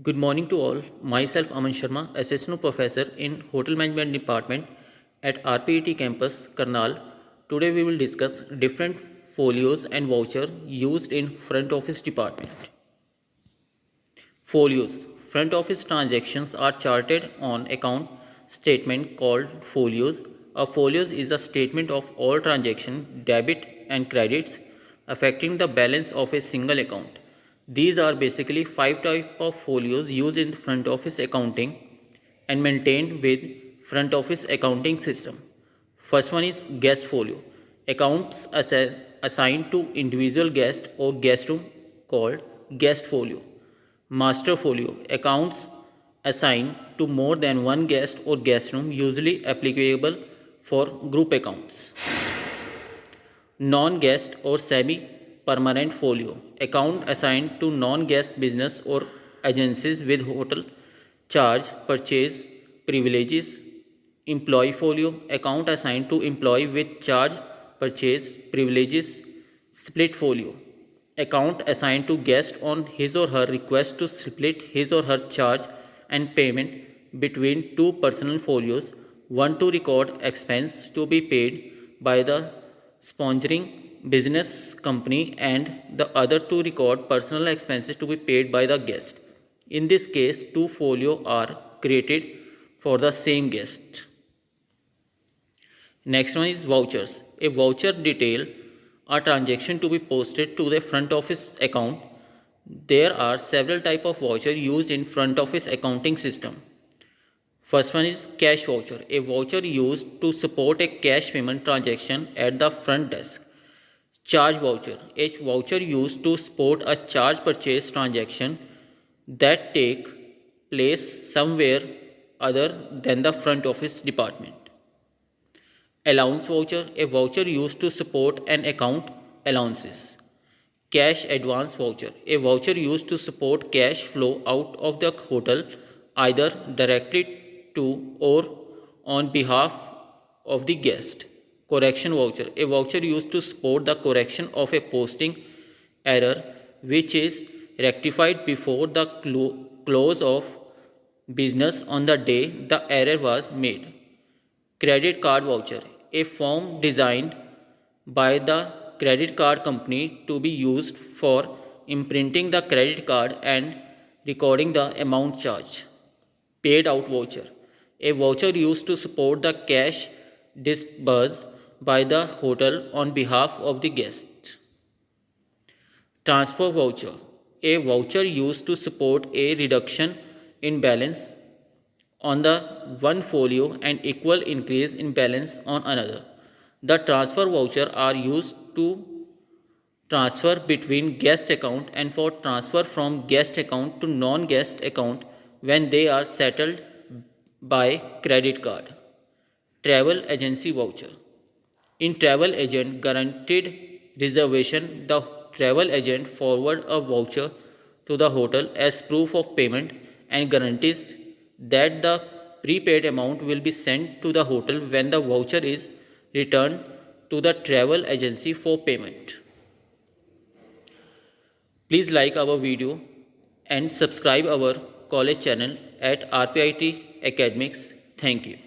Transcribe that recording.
Good morning to all. Myself Aman Sharma, Assistant Professor in Hotel Management Department at RPIIT campus, Karnal. Today we will discuss different folios and vouchers used in front office department. Folios. Front office transactions are charted on account statement called folios. A folios is a statement of all transaction, debit and credits affecting the balance of a single account. These are basically 5 types of folios used in front office accounting and maintained with front office accounting system. First one is guest folio. Accounts assigned to individual guest or guest room called guest folio. Master folio. Accounts assigned to more than one guest or guest room, usually applicable for group accounts. Non-guest or semi-permanent folio. Account assigned to non-guest business or agencies with hotel charge purchase privileges. Employee folio. Account assigned to employee with charge purchase privileges. Split folio. Account assigned to guest on his or her request to split his or her charge and payment between two personal folios, one to record expense to be paid by the sponsoring business company and the other to record personal expenses to be paid by the guest. In this case, two folios are created for the same guest. Next one is vouchers. A voucher detail a transaction to be posted to the front office account. There are several types of voucher used in front office accounting system. First one is cash voucher. A voucher used to support a cash payment transaction at the front desk. Charge voucher. A voucher used to support a charge purchase transaction that take place somewhere other than the front office department. Allowance voucher. A voucher used to support an account allowances. Cash advance voucher. A voucher used to support cash flow out of the hotel either directly to or on behalf of the guest. Correction voucher. A voucher used to support the correction of a posting error which is rectified before the close of business on the day the error was made. Credit card voucher. A form designed by the credit card company to be used for imprinting the credit card and recording the amount charged. Paid out voucher. A voucher used to support the cash disbursed by the hotel on behalf of the guest. Transfer voucher. A voucher used to support a reduction in balance on the one folio and equal increase in balance on another. The transfer voucher are used to transfer between guest account and for transfer from guest account to non-guest account when they are settled by credit card. Travel agency voucher. In travel agent guaranteed reservation, the travel agent forward a voucher to the hotel as proof of payment and guarantees that the prepaid amount will be sent to the hotel when the voucher is returned to the travel agency for payment. Please like our video and subscribe our college channel at RPIIT Academics. Thank you.